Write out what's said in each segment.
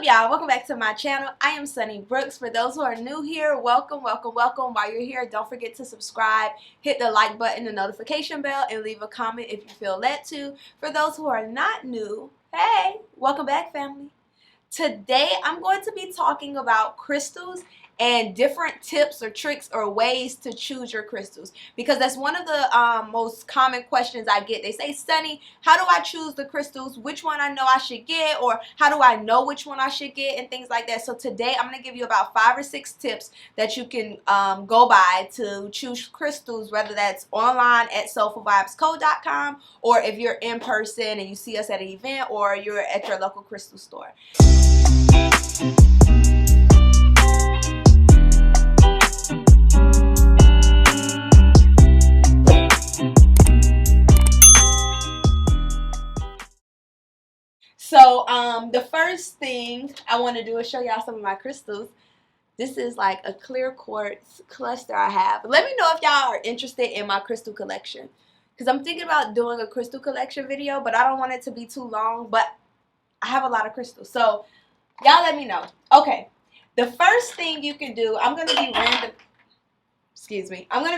up, y'all? Welcome back to my channel. I am Sunny Brooks. For those who are new here, welcome, welcome, welcome. While you're here, don't forget to subscribe, hit the like button, the notification bell, and leave a comment if you feel led to. For those who are not new, hey, welcome back, family. Today, I'm going to be talking about crystals and different tips or tricks or ways to choose your crystals, because that's one of the most common questions I get. They say, Sunny, how do I choose the crystals? Which one I know I should get, or how do I know which one I should get, and things like that. So today I'm going to give you about 5 or 6 tips that you can go by to choose crystals, whether that's online at soulfulvibesco.com, or if you're in person and you see us at an event, or you're at your local crystal store. So the first thing I want to do is show y'all some of my crystals. This is like a clear quartz cluster I have. Let me know if y'all are interested in my crystal collection, because I'm thinking about doing a crystal collection video, but I don't want it to be too long. But I have a lot of crystals, so y'all let me know. Okay, the first thing you can do, I'm gonna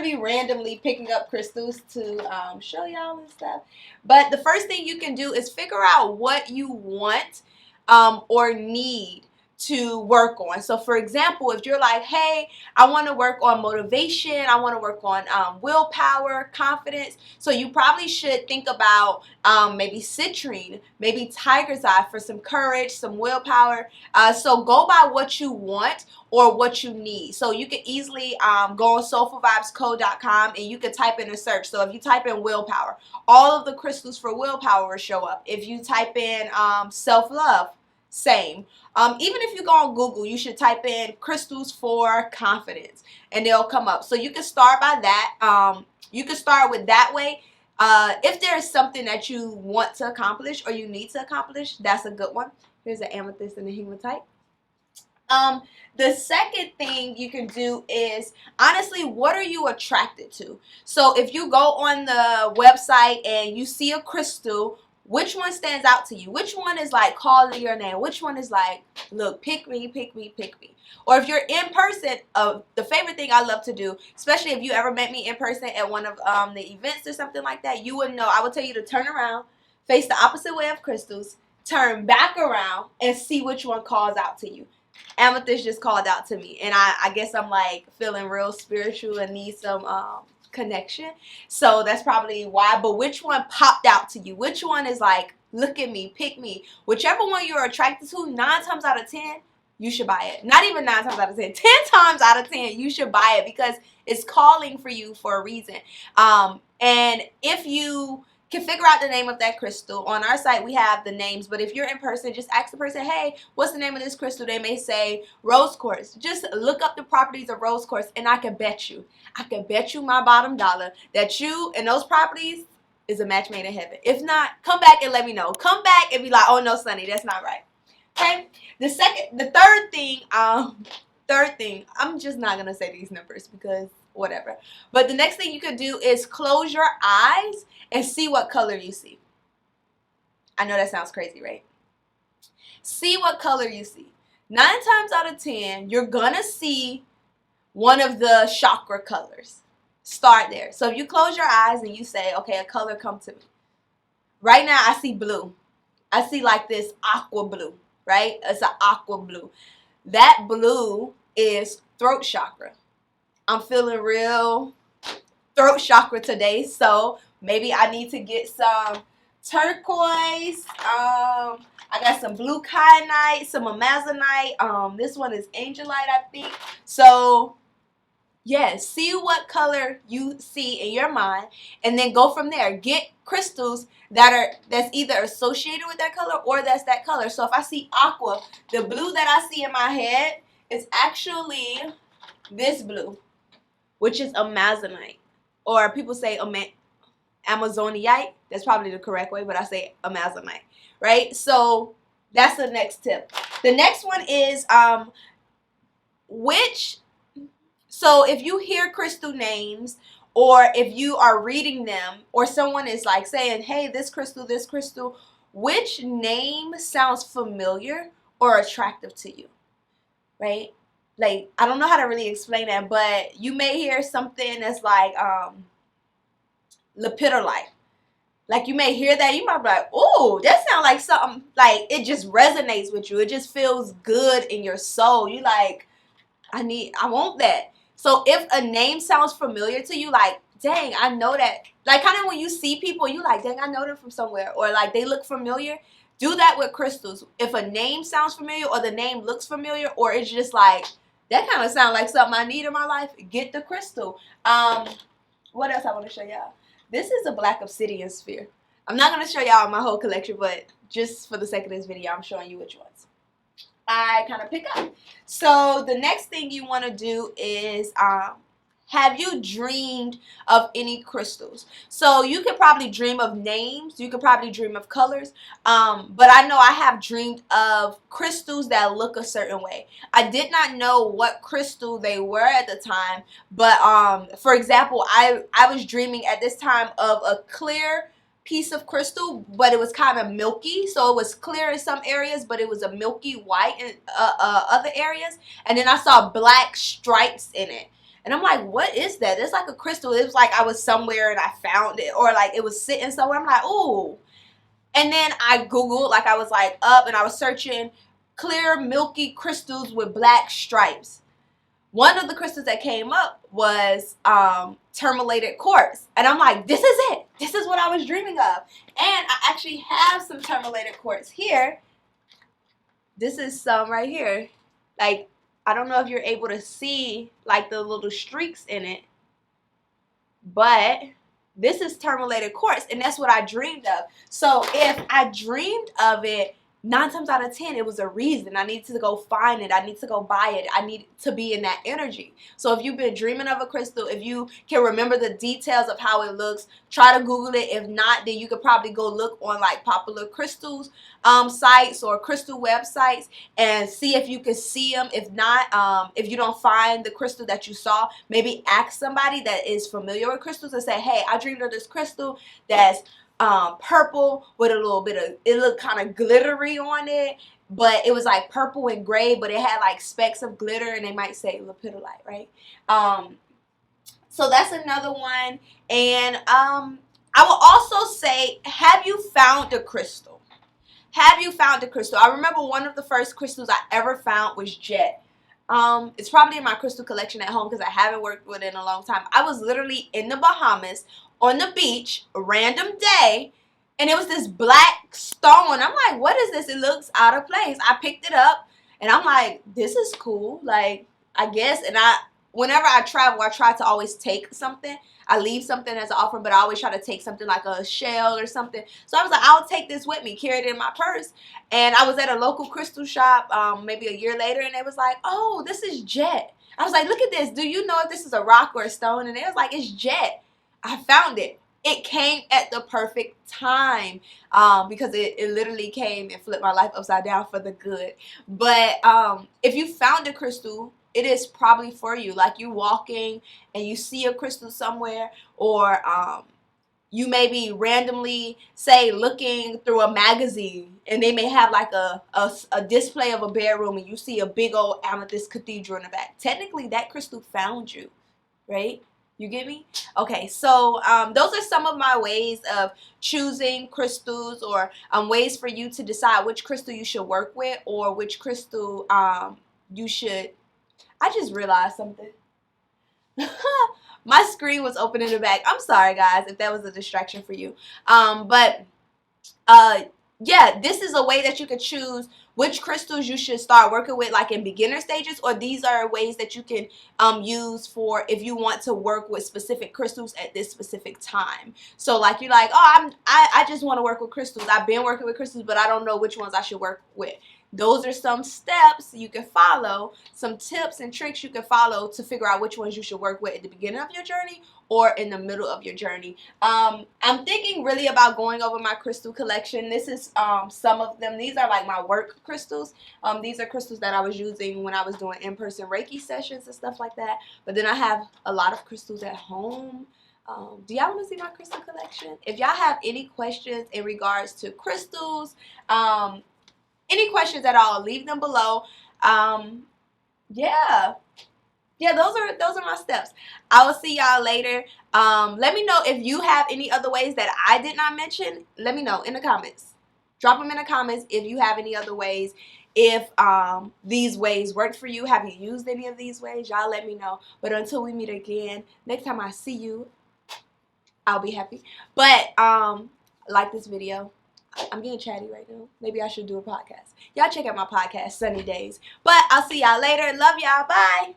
be randomly picking up crystals to show y'all and stuff. But the first thing you can do is figure out what you want or need to work on. So for example, if you're like, hey, I want to work on motivation, I want to work on willpower, confidence, so you probably should think about maybe citrine, maybe tiger's eye for some courage, some willpower. So go by what you want or what you need. So you can easily go on soulfulvibesco.com and you can type in a search. So if you type in willpower, all of the crystals for willpower will show up. If you type in self-love, same. Even if you go on Google, you should type in crystals for confidence and they'll come up. So you can start by that. You can start with that way. If there's something that you want to accomplish or you need to accomplish, that's a good one. Here's an amethyst and a hematite. The second thing you can do is, honestly, what are you attracted to? So if you go on the website and you see a crystal, which one stands out to you? Which one is like calling your name? Which one is like, look, pick me, pick me, pick me? Or if you're in person, the favorite thing I love to do, especially if you ever met me in person at one of the events or something like that, you would know. I would tell you to turn around, face the opposite way of crystals, turn back around, and see which one calls out to you. Amethyst just called out to me, and I guess I'm like feeling real spiritual and need some connection, so that's probably why. But which one popped out to you? Which one is like, look at me, pick me? Whichever one you're attracted to, 9 times out of 10 you should buy it. Not even 9 times out of 10, 10 times out of 10 you should buy it, because it's calling for you for a reason. And if you can figure out the name of that crystal, on our site we have the names, but if you're in person, just ask the person, hey, what's the name of this crystal? They may say rose quartz. Just look up the properties of rose quartz, and I can bet you my bottom dollar that you and those properties is a match made in heaven. If not, come back and let me know. Come back and be like, oh no, Sunny, that's not right. Okay, the third thing, I'm just not gonna say these numbers because whatever. But the next thing you could do is close your eyes and see what color you see. I know that sounds crazy, right? See what color you see. 9 times out of 10, you're gonna see one of the chakra colors. Start there. So if you close your eyes and you say, okay, a color come to me. Right now I see blue. I see like this aqua blue, right? It's an aqua blue. That blue is throat chakra. I'm feeling real throat chakra today, so maybe I need to get some turquoise. I got some blue kyanite, some amazonite. This one is angelite, I think. So yeah, see what color you see in your mind, and then go from there. Get crystals that's either associated with that color or that's that color. So if I see aqua, the blue that I see in my head is actually this blue, which is amazonite, or people say amazonite. That's probably the correct way, but I say amazonite, right? So that's the next tip. The next one is so if you hear crystal names, or if you are reading them, or someone is like saying, hey, this crystal, which name sounds familiar or attractive to you, right? Like, I don't know how to really explain that, but you may hear something that's like lepidolite. Like, you may hear that, you might be like, "Ooh, that sounds like something," like, it just resonates with you. It just feels good in your soul. You like, I want that. So if a name sounds familiar to you, like, dang, I know that. Like, kind of when you see people, you like, dang, I know them from somewhere, or like they look familiar. Do that with crystals. If a name sounds familiar, or the name looks familiar, or it's just like, that kind of sounds like something I need in my life, get the crystal. What else I want to show y'all? This is a black obsidian sphere. I'm not going to show y'all my whole collection, but just for the sake of this video, I'm showing you which ones I kind of pick up. So the next thing you want to do is have you dreamed of any crystals? So you could probably dream of names. You could probably dream of colors. But I know I have dreamed of crystals that look a certain way. I did not know what crystal they were at the time. But for example, I was dreaming at this time of a clear piece of crystal, but it was kind of milky. So it was clear in some areas, but it was a milky white in other areas. And then I saw black stripes in it. And I'm like, what is that? It's like a crystal. It was like I was somewhere and I found it, or like it was sitting somewhere. I'm like, ooh. And then I Googled, like I was like up and I was searching clear milky crystals with black stripes. One of the crystals that came up was terminated quartz. And I'm like, this is it. This is what I was dreaming of. And I actually have some terminated quartz here. This is some right here. Like, I don't know if you're able to see like the little streaks in it, but this is terminated quartz, and that's what I dreamed of. So if I dreamed of it, 9 times out of 10, it was a reason. I need to go find it. I need to go buy it. I need to be in that energy. So if you've been dreaming of a crystal, if you can remember the details of how it looks, try to Google it. If not, then you could probably go look on like popular crystals sites or crystal websites and see if you can see them. If not, if you don't find the crystal that you saw, maybe ask somebody that is familiar with crystals and say, hey, I dreamed of this crystal that's purple with a little bit of, it looked kind of glittery on it, but it was like purple and gray, but it had like specks of glitter, and they might say lepidolite, right? So that's another one. And I will also say, have you found a crystal? Have you found a crystal? I remember one of the first crystals I ever found was jet. It's probably in my crystal collection at home because I haven't worked with it in a long time. I was literally in the Bahamas on the beach, a random day, and it was this black stone. I'm like, what is this? It looks out of place. I picked it up, and I'm like, this is cool. Like, I guess. And whenever I travel, I try to always take something. I leave something as an offering, but I always try to take something like a shell or something. So I was like, I'll take this with me, carry it in my purse. And I was at a local crystal shop maybe a year later, and they was like, oh, this is jet. I was like, look at this. Do you know if this is a rock or a stone? And they was like, it's jet. I found it. It came at the perfect time because it literally came and flipped my life upside down for the good. But if you found a crystal, it is probably for you. Like, you walking and you see a crystal somewhere, or you may be randomly, say, looking through a magazine, and they may have like a display of a bedroom, and you see a big old amethyst cathedral in the back. Technically, that crystal found you, right? You get me? Okay, so those are some of my ways of choosing crystals, or ways for you to decide which crystal you should work with, or which crystal you should. I just realized something. My screen was open in the back. I'm sorry, guys, if that was a distraction for you. Yeah, this is a way that you could choose which crystals you should start working with, like in beginner stages, or these are ways that you can use for if you want to work with specific crystals at this specific time. So like, you're like, oh, I just want to work with crystals. I've been working with crystals, but I don't know which ones I should work with. Those are some steps you can follow, some tips and tricks you can follow to figure out which ones you should work with at the beginning of your journey or in the middle of your journey. I'm thinking really about going over my crystal collection. This is some of them. These are like my work crystals. These are crystals that I was using when I was doing in-person Reiki sessions and stuff like that. But then I have a lot of crystals at home. Do y'all want to see my crystal collection? If y'all have any questions in regards to crystals, any questions at all, leave them below. Yeah. Yeah, those are my steps. I will see y'all later. Let me know if you have any other ways that I did not mention. Let me know in the comments. Drop them in the comments if you have any other ways. If these ways worked for you, have you used any of these ways? Y'all let me know. But until we meet again, next time I see you, I'll be happy. But like this video. I'm getting chatty right now. Maybe I should do a podcast. Y'all check out my podcast, Sunny Days. But I'll see y'all later. Love y'all. Bye.